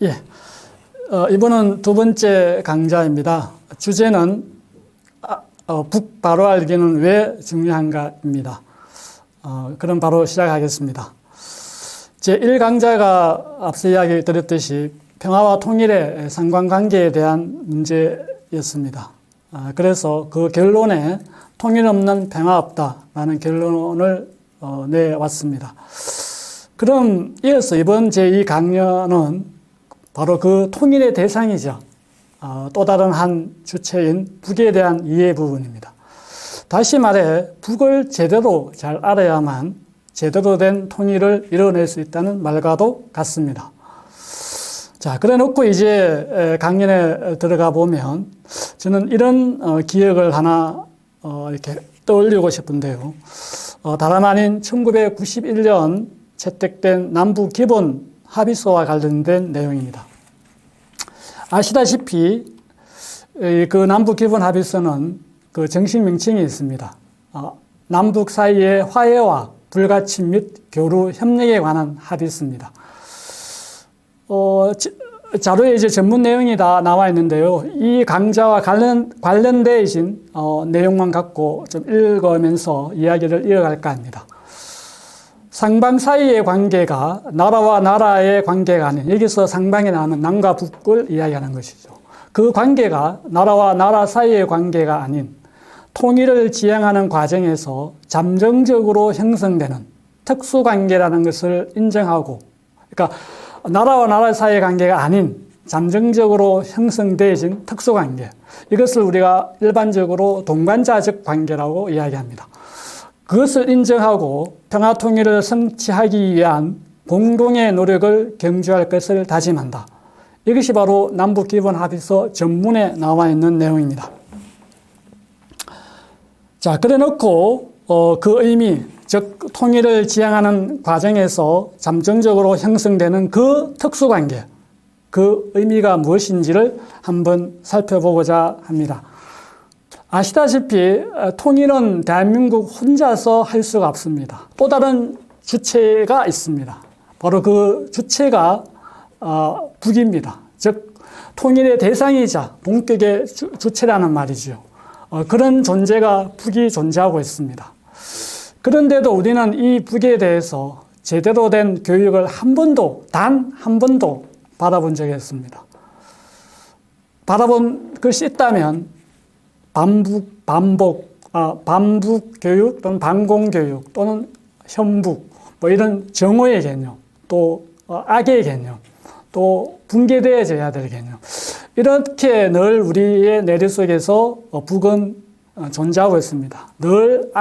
예, 이번은 두 번째 강좌입니다. 주제는 북 바로 알기는 왜 중요한가입니다. 그럼 바로 시작하겠습니다. 제1강좌가 앞서 이야기 드렸듯이 평화와 통일의 상관관계에 대한 문제였습니다. 그래서 그 결론에 통일 없는 평화 없다라는 결론을 내왔습니다. 그럼 이어서 이번 제2강연은 바로 그 통일의 대상이죠. 또 다른 한 주체인 북에 대한 이해 부분입니다. 다시 말해 북을 제대로 잘 알아야만 제대로 된 통일을 이뤄낼 수 있다는 말과도 같습니다. 자, 그래 놓고 이제 강연에 들어가 보면 저는 이런 기억을 하나 이렇게 떠올리고 싶은데요. 다름 아닌 1991년 채택된 남북 기본 합의서와 관련된 내용입니다. 아시다시피 그 남북 기본 합의서는 그 정식 명칭이 있습니다. 남북 사이의 화해와 불가침 및 교류 협력에 관한 합의서입니다. 자료에 이제 전문 내용이 다 나와 있는데요. 이 강좌와 관련되어진 내용만 갖고 좀 읽으면서 이야기를 이어갈까 합니다. 상방 사이의 관계가 나라와 나라의 관계가 아닌, 여기서 상방에 나오는 남과 북을 이야기하는 것이죠. 그 관계가 나라와 나라 사이의 관계가 아닌 통일을 지향하는 과정에서 잠정적으로 형성되는 특수관계라는 것을 인정하고, 그러니까 나라와 나라 사이의 관계가 아닌 잠정적으로 형성되어진 특수관계, 이것을 우리가 일반적으로 동반자적 관계라고 이야기합니다. 그것을 인정하고 평화통일을 성취하기 위한 공동의 노력을 경주할 것을 다짐한다. 이것이 바로 남북기본합의서 전문에 나와 있는 내용입니다. 자, 그래 놓고 그 의미, 즉 통일을 지향하는 과정에서 잠정적으로 형성되는 그 특수관계, 그 의미가 무엇인지를 한번 살펴보고자 합니다. 아시다시피 통일은 대한민국 혼자서 할 수가 없습니다. 또 다른 주체가 있습니다. 바로 그 주체가 북입니다. 즉 통일의 대상이자 본격의 주체라는 말이죠. 그런 존재가 북이 존재하고 있습니다. 그런데도 우리는 이 북에 대해서 제대로 된 교육을 단 한 번도 받아본 적이 없습니다. 받아본 것이 있다면 반북 교육 또는 반공교육 또는 현북, 이런 정오의 개념, 또 악의 개념, 또 붕괴되어져야 될 개념, 이렇게 늘 우리의 내리 속에서 북은 존재하고 있습니다. 늘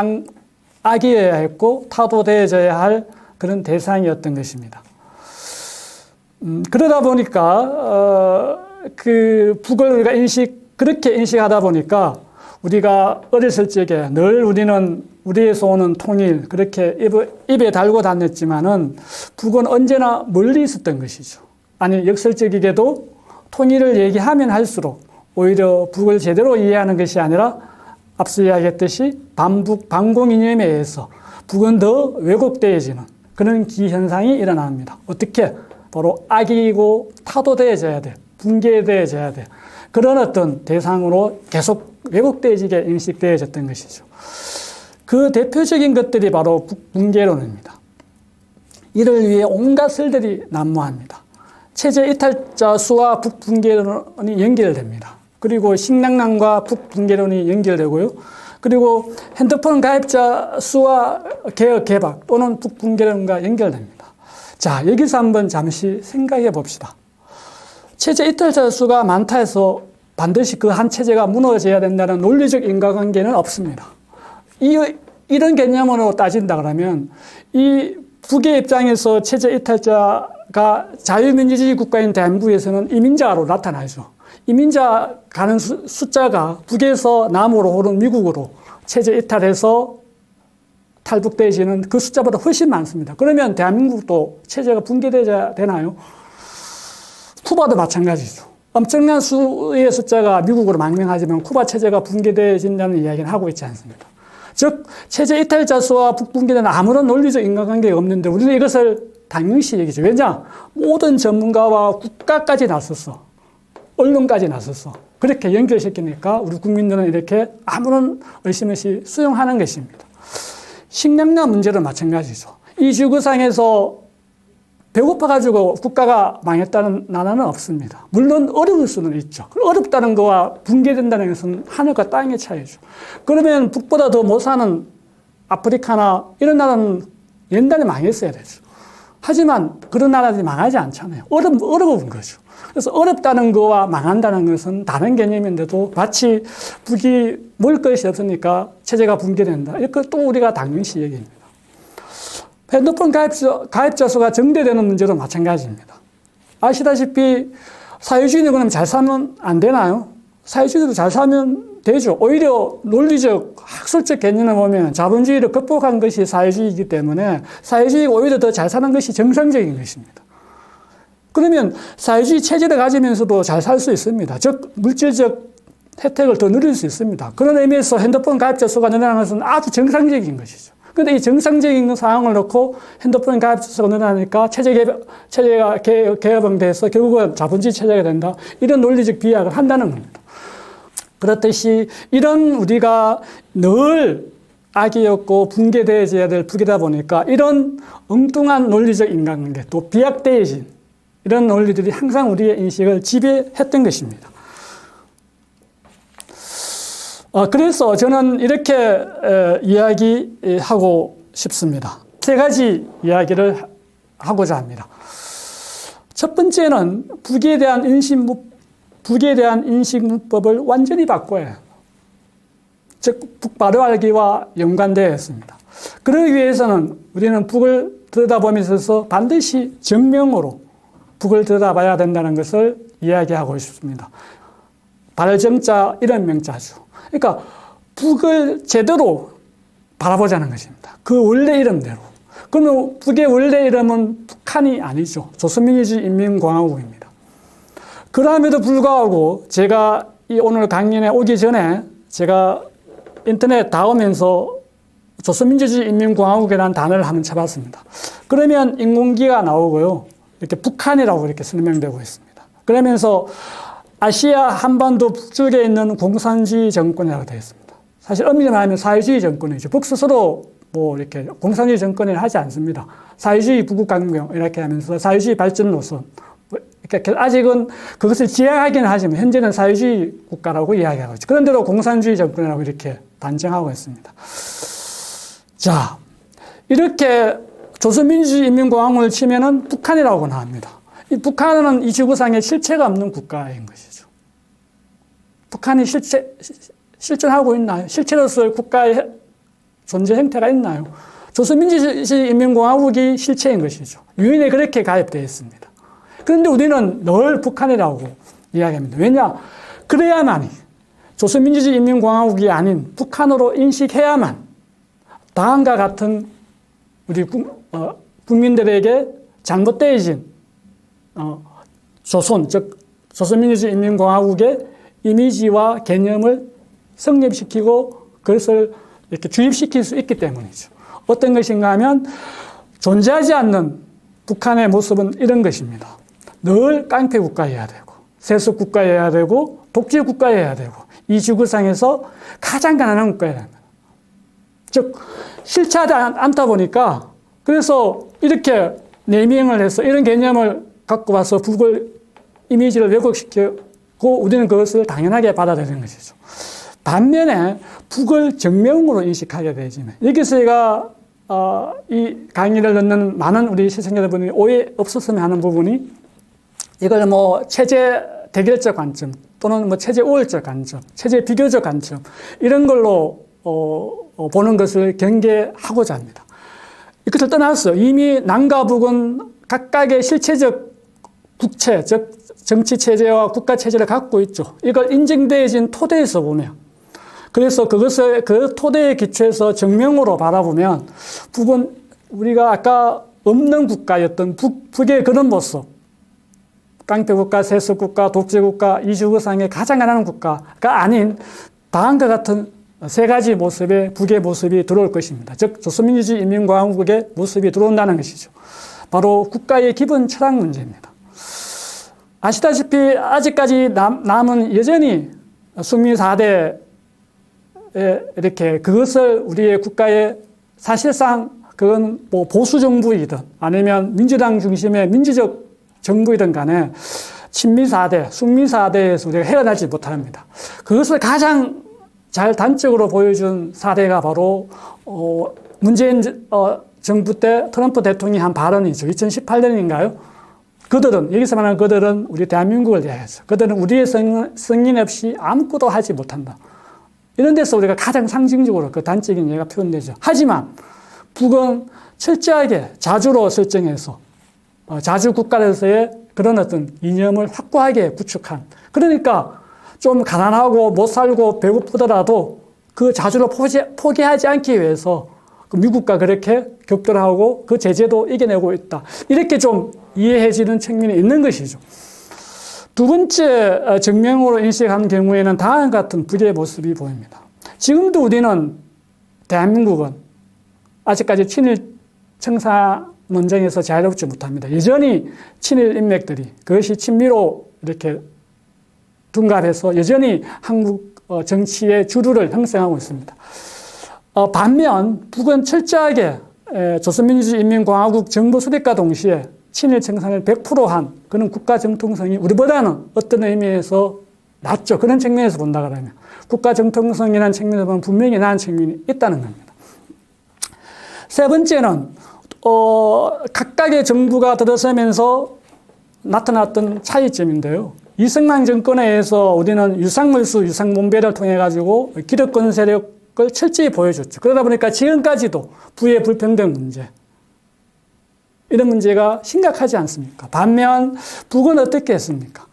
악이어야 했고 타도되어져야 할 그런 대상이었던 것입니다. 그러다 보니까 그 북을 우리가 그렇게 인식하다 보니까 우리가 어렸을 적에 늘 우리는 우리에서 오는 통일, 그렇게 입에 달고 다녔지만은 북은 언제나 멀리 있었던 것이죠. 아니, 역설적이게도 통일을 얘기하면 할수록 오히려 북을 제대로 이해하는 것이 아니라 앞서 이야기했듯이 반공 이념에 의해서 북은 더 왜곡되어지는 그런 기현상이 일어납니다. 어떻게? 바로 악이고 타도되어져야 돼. 붕괴되어져야 돼. 그런 어떤 대상으로 계속 왜곡되어지게 인식되어졌던 것이죠. 그 대표적인 것들이 바로 북붕괴론입니다. 이를 위해 온갖 설들이 난무합니다. 체제 이탈자 수와 북붕괴론이 연결됩니다. 그리고 식량난과 북붕괴론이 연결되고요. 그리고 핸드폰 가입자 수와 개혁 개박 또는 북붕괴론과 연결됩니다. 자, 여기서 한번 잠시 생각해 봅시다. 체제 이탈자 수가 많다 해서 반드시 그 한 체제가 무너져야 된다는 논리적 인과관계는 없습니다. 이런 개념으로 따진다 그러면 이 북의 입장에서 체제 이탈자가 자유민주주의 국가인 대한민국에서는 이민자로 나타나죠. 이민자 가는 숫자가 북에서 남으로 혹은 미국으로 체제 이탈해서 탈북되어지는 그 숫자보다 훨씬 많습니다. 그러면 대한민국도 체제가 붕괴되어야 되나요? 쿠바도 마찬가지죠. 엄청난 수의 숫자가 미국으로 망명하지만 쿠바 체제가 붕괴되어진다는 이야기는 하고 있지 않습니다. 즉 체제 이탈자 수와 북분계는 아무런 논리적 인과관계가 없는데 우리는 이것을 당연시 여기죠. 왜냐? 모든 전문가와 국가까지 나섰어. 언론까지 나섰어. 그렇게 연결시키니까 우리 국민들은 이렇게 아무런 의심 없이 수용하는 것입니다. 식량난 문제도 마찬가지죠. 이 지구상에서 배고파가지고 국가가 망했다는 나라는 없습니다. 물론 어려울 수는 있죠. 어렵다는 거와 붕괴된다는 것은 하늘과 땅의 차이죠. 그러면 북보다 더 못 사는 아프리카나 이런 나라는 옛날에 망했어야 되죠. 하지만 그런 나라들이 망하지 않잖아요. 어려운 거죠. 그래서 어렵다는 거와 망한다는 것은 다른 개념인데도 마치 북이 먹을 것이 없으니까 체제가 붕괴된다. 이렇게 또 우리가 당연시 여깁니다. 핸드폰 가입자 수가 증대되는 문제도 마찬가지입니다. 아시다시피 사회주의는 그럼 잘 살면 안 되나요? 사회주의도 잘 살면 되죠. 오히려 논리적, 학술적 개념을 보면 자본주의를 극복한 것이 사회주의이기 때문에 사회주의가 오히려 더 잘 사는 것이 정상적인 것입니다. 그러면 사회주의 체제를 가지면서도 잘 살 수 있습니다. 즉 물질적 혜택을 더 누릴 수 있습니다. 그런 의미에서 핸드폰 가입자 수가 늘어나는 것은 아주 정상적인 것이죠. 그런데 이 정상적인 상황을 놓고 핸드폰 가입자 수가 늘어나니까 체제가 개혁돼서 결국은 자본주의 체제가 된다. 이런 논리적 비약을 한다는 겁니다. 그렇듯이 이런 우리가 늘 악이었고 붕괴되어야 될 북이다 보니까 이런 엉뚱한 논리적 인간관계 또 비약되어진 이런 논리들이 항상 우리의 인식을 지배했던 것입니다. 그래서 저는 이렇게 이야기하고 싶습니다. 세 가지 이야기를 하고자 합니다. 첫 번째는 북에 대한 인식문법을 완전히 바꿔야 해요. 즉 북바로 알기와 연관되어 있습니다. 그러기 위해서는 우리는 북을 들여다보면서 반드시 정명으로 북을 들여다봐야 된다는 것을 이야기하고 싶습니다. 발정자 이런 명자죠. 그러니까 북을 제대로 바라보자는 것입니다. 그 원래 이름대로. 그러면 북의 원래 이름은 북한이 아니죠. 조선민주주의인민공화국입니다. 그럼에도 불구하고 제가 이 오늘 강연에 오기 전에 제가 인터넷 닿으면서 조선민주주의인민공화국이라는 단어를 한번 쳐봤습니다. 그러면 인공기가 나오고요. 이렇게 북한이라고 이렇게 설명되고 있습니다. 그러면서 아시아 한반도 북쪽에 있는 공산주의 정권이라고 되어 있습니다. 사실 엄밀히 말하면 사회주의 정권이죠. 북 스스로 뭐 이렇게 공산주의 정권을 하지 않습니다. 사회주의 부국강경 이렇게 하면서 사회주의 발전 노선. 아직은 그것을 지향하기는 하지만 현재는 사회주의 국가라고 이야기하고 있죠. 그런데도 공산주의 정권이라고 이렇게 단정하고 있습니다. 자, 이렇게 조선민주주의인민공화국을 치면은 북한이라고 나옵니다. 이 북한은 이 지구상에 실체가 없는 국가인 것이죠. 북한이 실존하고 있나요? 실체로서의 국가의 존재 형태가 있나요? 조선민주주의인민공화국이 실체인 것이죠. 유엔에 그렇게 가입되어 있습니다. 그런데 우리는 늘 북한이라고 이야기합니다. 왜냐? 그래야만이 조선민주주의인민공화국이 아닌 북한으로 인식해야만 다음과 같은 우리 국민들에게 잘못되어진 조선, 즉 조선민주주의인민공화국의 이미지와 개념을 성립시키고 그것을 이렇게 주입시킬 수 있기 때문이죠. 어떤 것인가 하면 존재하지 않는 북한의 모습은 이런 것입니다. 늘 깡패 국가여야 되고 세습 국가여야 되고 독재 국가여야 되고 이 지구상에서 가장 가난한 국가여야 됩니다. 즉 실체하지 않다 보니까 그래서 이렇게 네이밍을 해서 이런 개념을 갖고 와서 북을 이미지를 왜곡시키고 우리는 그것을 당연하게 받아들이는 것이죠. 반면에 북을 정명으로 인식하게 되지만 여기서 제가 이 강의를 듣는 많은 우리 시청자분들이 오해 없었으면 하는 부분이 이걸 뭐 체제 대결적 관점 또는 뭐 체제 우월적 관점, 체제 비교적 관점 이런 걸로 보는 것을 경계하고자 합니다. 이것을 떠나서 이미 남과 북은 각각의 실체적 국체, 즉 정치 체제와 국가 체제를 갖고 있죠. 이걸 인정되어진 토대에서 보면 그래서 그것을 그 토대에 기초해서 정명으로 바라보면 북은 우리가 아까 없는 국가였던 북의 그런 모습 깡패국가, 세습국가, 독재국가, 이 지구상의 가장 가난한 국가가 아닌 다음과 같은 세 가지 모습의 북의 모습이 들어올 것입니다. 즉 조선민주주의 인민공화국의 모습이 들어온다는 것이죠. 바로 국가의 기본 철학 문제입니다. 아시다시피 아직까지 남은 여전히 숙미 4대에 이렇게 그것을 우리의 국가의 사실상 그건 뭐 보수정부이든 아니면 민주당 중심의 민주적 정부이든 간에 친미 4대, 숙미 4대에서 우리가 헤어나지 못합니다. 그것을 가장 잘 단적으로 보여준 사례가 바로 문재인 정부 때 트럼프 대통령이 한 발언이죠. 2018년인가요? 그들은, 여기서 말하는 그들은 우리 대한민국을 이야기했어요. 그들은 우리의 승인 없이 아무것도 하지 못한다. 이런 데서 우리가 가장 상징적으로 그 단적인 예가 표현되죠. 하지만 북은 철저하게 자주로 설정해서 자주 국가로서의 그런 어떤 이념을 확고하게 구축한, 그러니까 좀 가난하고 못 살고 배고프더라도 그 자주를 포기하지 않기 위해서 미국과 그렇게 격돌하고 그 제재도 이겨내고 있다. 이렇게 좀 이해해지는 측면이 있는 것이죠. 두 번째 정명으로 인식한 경우에는 다음과 같은 북의 모습이 보입니다. 지금도 우리는 대한민국은 아직까지 친일 청사 논쟁에서 자유롭지 못합니다. 여전히 친일 인맥들이 그것이 친미로 이렇게 둔갑해서 여전히 한국 정치의 주류를 형성하고 있습니다. 반면 북은 철저하게 조선민주주의 인민공화국 정부 수립과 동시에 친일 청산을 100%한 그런 국가 정통성이 우리보다는 어떤 의미에서 낮죠. 그런 측면에서 본다 그러면 국가 정통성이라는 측면에서 보면 분명히 나은 측면이 있다는 겁니다. 세 번째는 각각의 정부가 들어서면서 나타났던 차이점인데요. 이승만 정권에 의해서 우리는 유상물수, 유상분배를 통해 가지고 기득권 세력을 철저히 보여줬죠. 그러다 보니까 지금까지도 부의 불평등 문제, 이런 문제가 심각하지 않습니까? 반면 북은 어떻게 했습니까?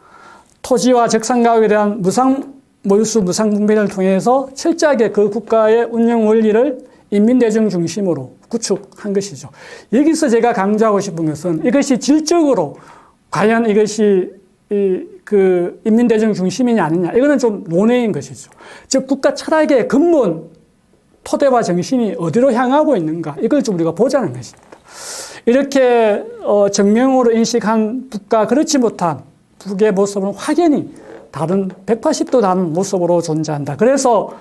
토지와 적산가격에 대한 무상몰수, 무상분배를 통해서 철저하게 그 국가의 운영 원리를 인민대중 중심으로 구축한 것이죠. 여기서 제가 강조하고 싶은 것은 이것이 질적으로 과연 이것이 그 인민대중 중심이냐 아니냐, 이거는 좀 논외인 것이죠. 즉 국가 철학의 근본 토대와 정신이 어디로 향하고 있는가, 이걸 좀 우리가 보자는 것입니다. 이렇게 정명으로 인식한 북과 그렇지 못한 북의 모습은 확연히 다른 180도 다른 모습으로 존재한다. 그래서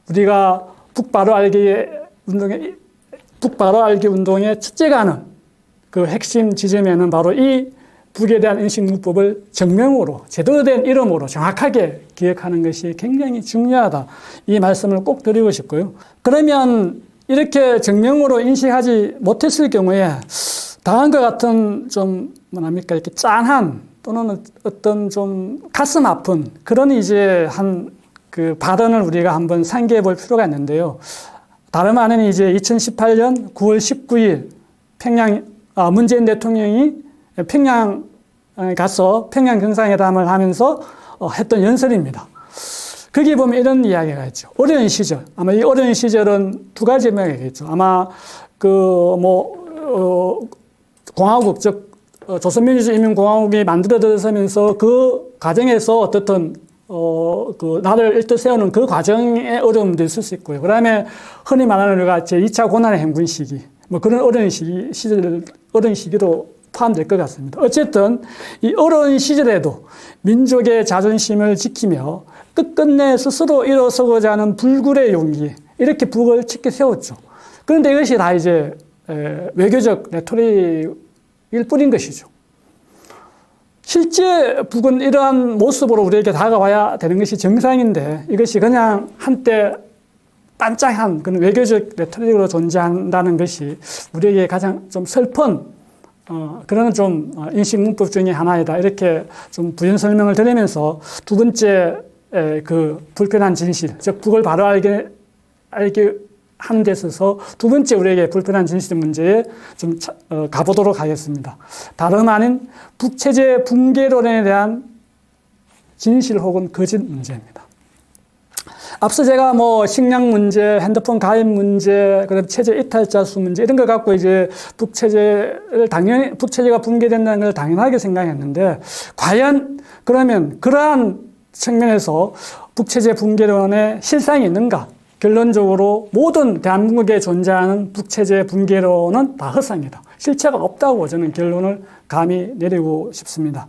우리가 북바로 알기 운동의 첫째가 하는 그 핵심 지점에는 바로 이 북에 대한 인식 문법을 정명으로 제대로 된 이름으로 정확하게 기억하는 것이 굉장히 중요하다. 이 말씀을 꼭 드리고 싶고요. 그러면 이렇게 정명으로 인식하지 못했을 경우에 다음과 같은 좀 이렇게 짠한 또는 어떤 좀 가슴 아픈 그런 이제 그 발언을 우리가 한번 상기해 볼 필요가 있는데요. 다름 아닌 이제 2018년 9월 19일 문재인 대통령이 평양 가서 평양 정상회담을 하면서 했던 연설입니다. 거기 보면 이런 이야기가 있죠. 어려운 시절, 아마 이 어려운 시절은 두 가지 의미겠죠. 아마 공화국, 즉 조선민주주의 인민공화국이 만들어져면서 그 과정에서 어떻든 그 나라를 일뜻 세우는 그 과정에 어려움도 있을 수 있고요. 그다음에 흔히 말하는 우리가 제2차 고난의 행군 시기, 그런 어려운 시기도 포함될 것 같습니다. 어쨌든 이 어려운 시절에도 민족의 자존심을 지키며 끝끝내 스스로 일어서고자 하는 불굴의 용기, 이렇게 북을 짙게 세웠죠. 그런데 이것이 다 이제 외교적 레토릭일 뿐인 것이죠. 실제 북은 이러한 모습으로 우리에게 다가와야 되는 것이 정상인데 이것이 그냥 한때 반짝한 그런 외교적 레토릭으로 존재한다는 것이 우리에게 가장 좀 슬픈 그런 좀 인식 문법 중에 하나이다. 이렇게 좀 부연 설명을 드리면서 두 번째 그 불편한 진실, 즉 북을 바로 알게 하는 데 있어서 두 번째 우리에게 불편한 진실 문제에 좀 가보도록 하겠습니다. 다름 아닌 북체제 붕괴론에 대한 진실 혹은 거짓 문제입니다. 앞서 제가 식량 문제, 핸드폰 가입 문제, 그다음 체제 이탈자 수 문제 이런 걸 갖고 이제 북체제가 붕괴된다는 걸 당연하게 생각했는데 과연 그러면 그러한 측면에서 북체제 붕괴론의 실상이 있는가? 결론적으로 모든 대한민국에 존재하는 북체제 붕괴론은 다 헛상이다. 실체가 없다고 저는 결론을 감히 내리고 싶습니다.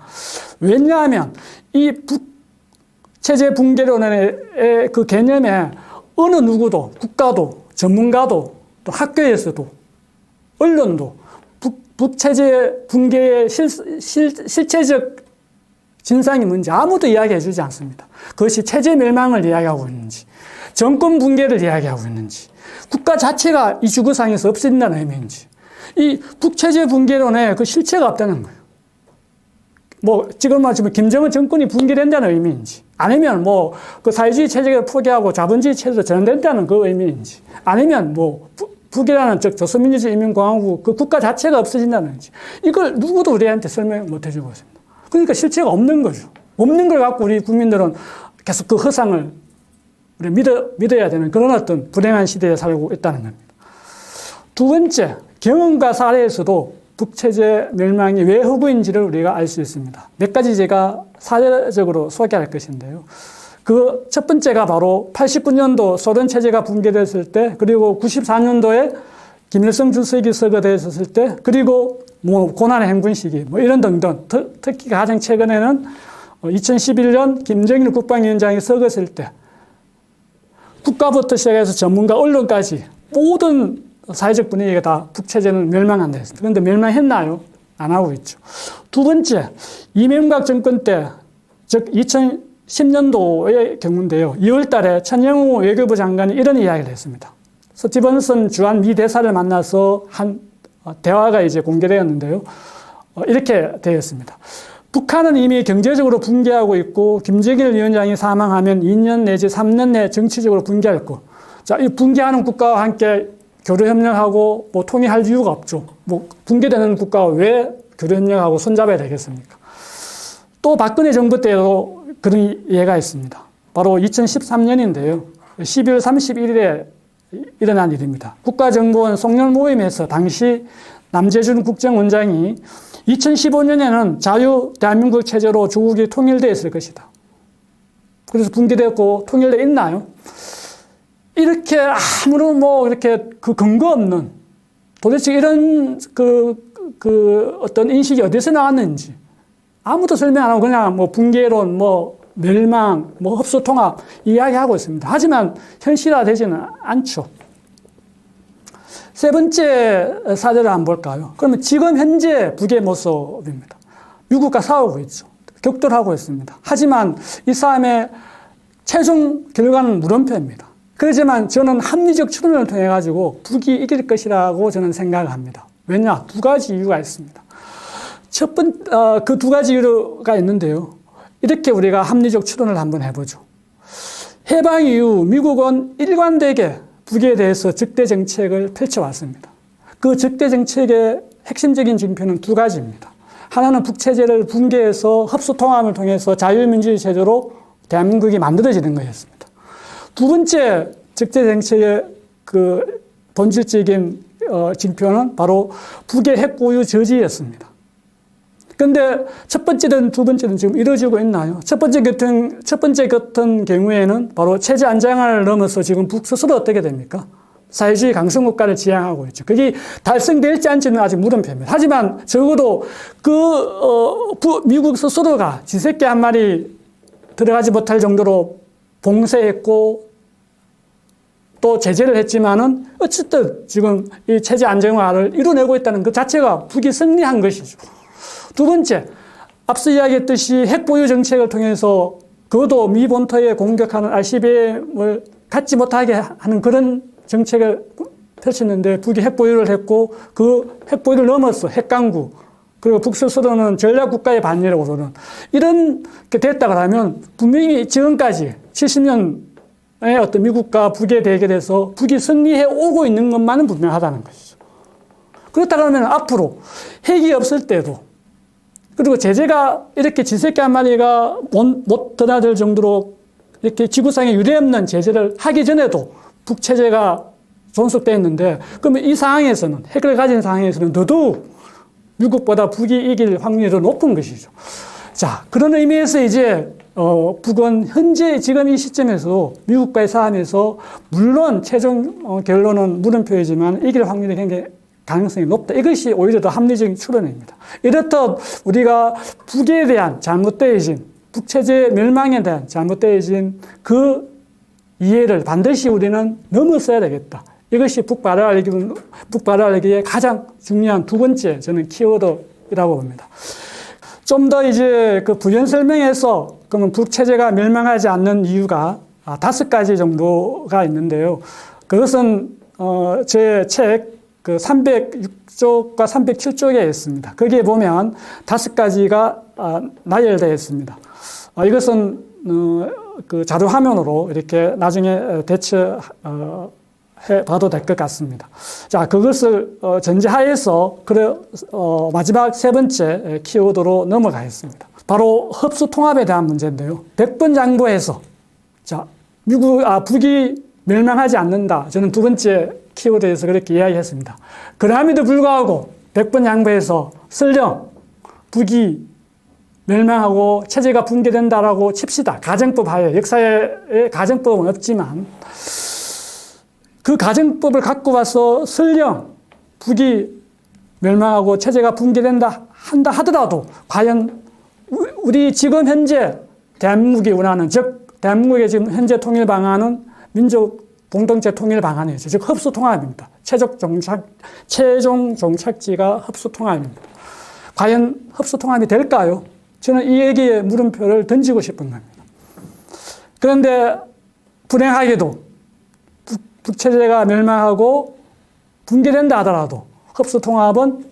왜냐하면 이 북체제 붕괴론의 그 개념에 어느 누구도, 국가도, 전문가도, 또 학교에서도, 언론도 북체제 붕괴의 실체적 진상이 뭔지 아무도 이야기해 주지 않습니다. 그것이 체제 멸망을 이야기하고 있는지, 정권 붕괴를 이야기하고 있는지, 국가 자체가 이 지구상에서 없어진다는 의미인지, 이 북체제 붕괴론에 그 실체가 없다는 거예요. 뭐, 지금 말하면 김정은 정권이 붕괴된다는 의미인지, 아니면 뭐, 그 사회주의 체제를 포기하고 자본주의 체제로 전환된다는 그 의미인지, 아니면 뭐, 북이라는 즉 조선민주주의 인민공화국 그 국가 자체가 없어진다는 의미인지, 이걸 누구도 우리한테 설명 못 해주고 있습니다. 그러니까 실체가 없는 거죠. 없는 걸 갖고 우리 국민들은 계속 그 허상을 우리 믿어야 되는 그런 어떤 불행한 시대에 살고 있다는 겁니다. 두 번째, 경험과 사례에서도 북체제 멸망이 왜 허구인지를 우리가 알 수 있습니다. 몇 가지 제가 사례적으로 소개할 것인데요. 그 첫 번째가 바로 89년도 소련 체제가 붕괴됐을 때, 그리고 94년도에 김일성 주석이 서거됐을 때, 그리고 뭐 고난의 행군 시기, 뭐 이런 등등. 특히 가장 최근에는 2011년 김정일 국방위원장이 서거했을 때, 국가부터 시작해서 전문가, 언론까지 모든 사회적 분위기가 다 북체제는 멸망한다 했습니다. 그런데 멸망했나요? 안 하고 있죠. 두 번째, 이명박 정권 때, 즉 2010년도의 경우인데요. 2월 달에 천영우 외교부 장관이 이런 이야기를 했습니다. 스티븐슨 주한 미 대사를 만나서 한 대화가 이제 공개되었는데요. 이렇게 되었습니다. 북한은 이미 경제적으로 붕괴하고 있고, 김정일 위원장이 사망하면 2년 내지 3년 내에 정치적으로 붕괴할 것. 자, 이 붕괴하는 국가와 함께 교류협력하고 뭐 통일할 이유가 없죠. 뭐 붕괴되는 국가와 왜 교류협력하고 손잡아야 되겠습니까? 또 박근혜 정부 때도 그런 예가 있습니다. 바로 2013년인데요. 12월 31일에 일어난 일입니다. 국가정보원 송년 모임에서 당시 남재준 국정원장이 2015년에는 자유 대한민국 체제로 조국이 통일되어 있을 것이다. 그래서 붕괴됐고 통일되어 있나요? 이렇게 아무런 뭐 이렇게 그 근거 없는 도대체 이런 어떤 인식이 어디서 나왔는지 아무도 설명 안 하고 그냥 뭐 붕괴론, 뭐 멸망, 뭐 흡수통합 이야기하고 있습니다. 하지만 현실화되지는 않죠. 세 번째 사례를 한번 볼까요? 그러면 지금 현재 북의 모습입니다. 미국과 싸우고 있죠. 격돌하고 있습니다. 하지만 이 싸움의 최종 결과는 물음표입니다. 그렇지만 저는 합리적 추론을 통해 가지고 북이 이길 것이라고 저는 생각을 합니다. 왜냐? 두 가지 이유가 있습니다. 그 두 가지 이유가 있는데요. 이렇게 우리가 합리적 추론을 한번 해보죠. 해방 이후 미국은 일관되게 북에 대해서 적대 정책을 펼쳐왔습니다. 그 적대 정책의 핵심적인 징표는 두 가지입니다. 하나는 북체제를 붕괴해서 흡수통합을 통해서 자유민주주의 체제로 대한민국이 만들어지는 것이었습니다. 두 번째 적대 정책의 그 본질적인 징표는 바로 북의 핵보유 저지였습니다. 그런데 첫 번째든 두 번째든 지금 이루어지고 있나요? 첫 번째 같은 경우에는 바로 체제 안정화를 넘어서 지금 북 스스로 어떻게 됩니까? 사회주의 강성국가를 지향하고 있죠. 그게 달성될지 않지는 아직 물음표입니다. 하지만 적어도 미국 스스로가 쥐새끼 한 마리 들어가지 못할 정도로 봉쇄했고 또 제재를 했지만은 어쨌든 지금 이 체제 안정화를 이뤄내고 있다는 그 자체가 북이 승리한 것이죠. 두 번째, 앞서 이야기했듯이 핵보유 정책을 통해서 그것도 미 본토에 공격하는 ICBM을 갖지 못하게 하는 그런 정책을 펼쳤는데 북이 핵보유를 했고 그 핵보유를 넘어서 핵강구 그리고 북스스로는 전략국가의 반열이라고 그러는 이런 게 됐다 그러면 분명히 지금까지 70년의 어떤 미국과 북의 대결에서 북이 승리해 오고 있는 것만은 분명하다는 것이죠. 그렇다 그러면 앞으로 핵이 없을 때도 그리고 제재가 이렇게 쥐새끼 한 마리가 못 드나들 정도로 이렇게 지구상에 유례없는 제재를 하기 전에도 북체제가 존속되어 있는데 그러면 이 상황에서는 핵을 가진 상황에서는 더더욱 미국보다 북이 이길 확률이 더 높은 것이죠. 자, 그런 의미에서 이제 북은 현재 지금 이 시점에서 미국과의 싸움에서 물론 최종 결론은 물음표이지만 이길 확률이 굉장히 가능성이 높다. 이것이 오히려 더 합리적인 추론입니다. 이렇듯 우리가 북에 대한 잘못되어진 북체제 멸망에 대한 잘못되어진 그 이해를 반드시 우리는 넘어서야 되겠다. 이것이 북발화알기의 가장 중요한 두 번째 저는 키워드라고 봅니다. 좀 더 이제 그 부연 설명에서 그러면 북체제가 멸망하지 않는 이유가 5가지 정도가 있는데요. 그것은 제 책 그 306쪽과 307쪽에 있습니다. 거기에 보면 5가지가 나열되어 있습니다. 이것은 그 자료 화면으로 이렇게 나중에 대처해 봐도 될 것 같습니다. 자, 그것을 전제하에서 마지막 세 번째 키워드로 넘어가겠습니다. 바로 흡수 통합에 대한 문제인데요. 백번장부에서 자, 북이 멸망하지 않는다. 저는 두 번째 키워드에서 그렇게 이야기했습니다. 그럼에도 불구하고 백번장부에서 설령 북이 멸망하고 체제가 붕괴된다라고 칩시다. 가정법 하에 역사에 가정법은 없지만 그 가정법을 갖고 와서 설령 북이 멸망하고 체제가 붕괴된다 한다 하더라도 과연 우리 지금 현재 대한민국이 원하는 즉 대한민국의 지금 현재 통일 방안은 민족 공동체 통일 방안이죠. 즉 흡수 통합입니다. 최종 종착지가 흡수 통합입니다. 과연 흡수 통합이 될까요? 저는 이 얘기에 물음표를 던지고 싶은 겁니다. 그런데 불행하게도 북체제가 멸망하고 붕괴된다 하더라도 흡수 통합은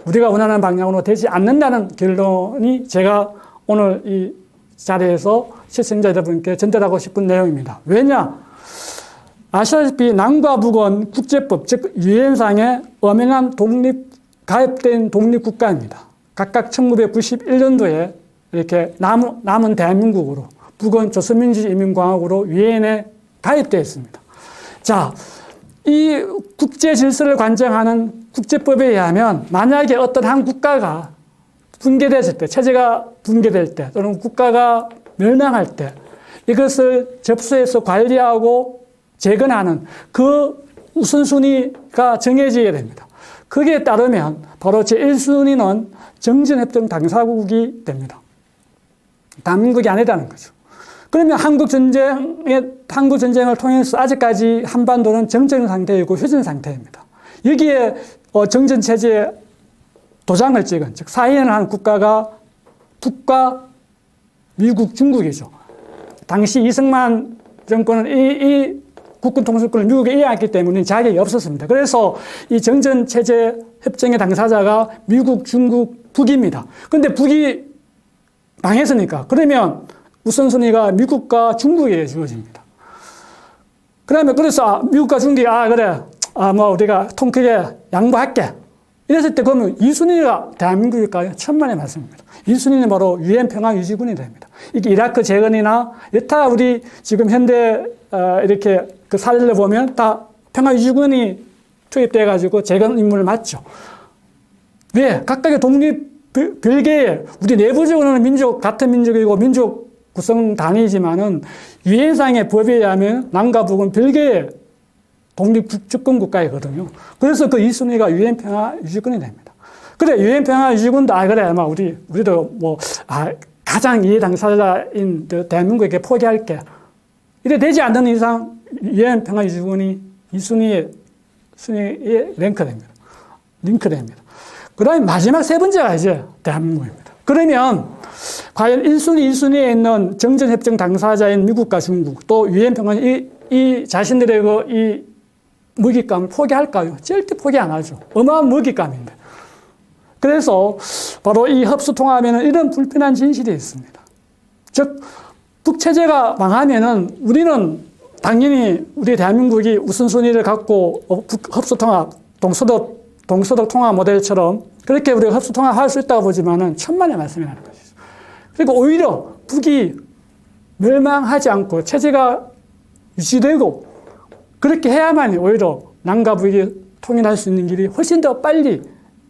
우리가 원하는 방향으로 되지 않는다는 결론이 제가 오늘 이 자리에서 시청자 여러분께 전달하고 싶은 내용입니다. 왜냐? 아시다시피 남과 북은 국제법, 즉 유엔상에 엄연한 가입된 독립국가입니다. 각각 1991년도에 이렇게 남은 대한민국으로 북은 조선민주주의인민공화국으로 유엔에 가입되어 있습니다. 자, 이 국제 질서를 관장하는 국제법에 의하면 만약에 어떤 한 국가가 붕괴됐을 때, 체제가 붕괴될 때 또는 국가가 멸망할 때 이것을 접수해서 관리하고 재건하는 그 우선순위가 정해지게 됩니다. 거기에 따르면 바로 제1순위는 정전협정 당사국이 됩니다. 대한민국이 아니라는 거죠. 그러면 한국전쟁을 통해서 아직까지 한반도는 정전 상태이고 휴전 상태입니다. 여기에 정전체제에 도장을 찍은, 즉 사인을 한 국가가 북과 미국, 중국이죠. 당시 이승만 정권은 이 국군 통수권을 미국에 이양했기 때문에 자격이 없었습니다. 그래서 이 정전체제 협정의 당사자가 미국, 중국, 북입니다. 그런데 북이 망했으니까 그러면 우선순위가 미국과 중국에게 주어집니다. 그래서 미국과 중국이 그래, 우리가 통 크게 양보할게. 이랬을 때 그러면 2순위가 대한민국일까요? 천만의 말씀입니다. 2순위는 바로 유엔 평화유지군이 됩니다. 이게 이라크 재건이나 여타 우리 지금 현대 이렇게 그 사례를 보면 다 평화유지군이 투입돼가지고 재건 임무를 맡죠. 왜? 각각의 별개의 우리 내부적으로는 같은 민족이고 민족 구성 단위지만은 유엔상의 법에 의하면 남과 북은 별개의 독립주권 국가이거든요. 그래서 그 2순위가 유엔 평화유지군이 됩니다. 그래, 유엔 평화유지군도 그래, 우리도 가장 이해 당사자인 대한민국에게 포기할게. 이래 되지 않는 이상 유엔 평화유지군이 2순위에 링크됩니다. 그 다음에 마지막 세 번째가 이제 대한민국입니다. 그러면 과연 1순위, 2순위에 있는 정전협정 당사자인 미국과 중국 또 유엔 평화 이 자신들의 이 먹잇감을 포기할까요? 절대 포기 안 하죠. 어마어마한 먹잇감인데. 그래서 바로 이 흡수통합에는 이런 불편한 진실이 있습니다. 즉, 북체제가 망하면은 우리는 당연히 우리 대한민국이 우선순위를 갖고 흡수통합, 동서독 통합 모델처럼 그렇게 우리가 흡수통합할 수 있다고 보지만은 천만의 말씀이라는 것이죠. 그리고 오히려 북이 멸망하지 않고 체제가 유지되고 그렇게 해야만이 오히려 남과 북이 통일할 수 있는 길이 훨씬 더 빨리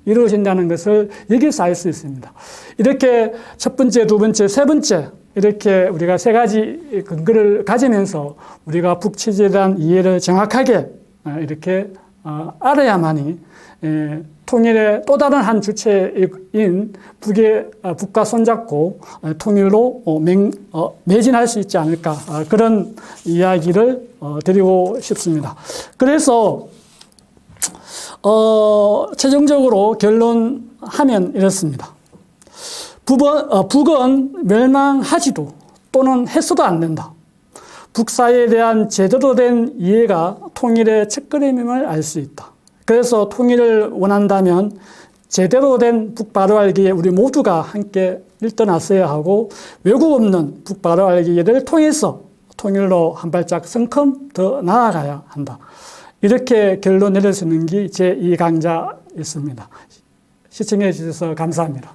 이루어진다는 것을 여기서 알 수 있습니다. 이렇게 첫 번째, 두 번째, 세 번째 이렇게 우리가 세 가지 근거를 가지면서 우리가 북치지에 대한 이해를 정확하게 이렇게 알아야만이 통일의 또 다른 한 주체인 북과 손잡고 통일로 매진할 수 있지 않을까, 그런 이야기를 드리고 싶습니다. 그래서 최종적으로 결론하면 이렇습니다. 북은 멸망하지도 또는 해서도 안 된다. 북사에 대한 제대로 된 이해가 통일의 첫걸음임을 알 수 있다. 그래서 통일을 원한다면 제대로 된 북바로 알기에 우리 모두가 함께 일떠났어야 하고, 왜곡 없는 북바로 알기를 통해서 통일로 한 발짝 성큼 더 나아가야 한다. 이렇게 결론 내릴 수 있는 게 제2 강좌였습니다. 시청해 주셔서 감사합니다.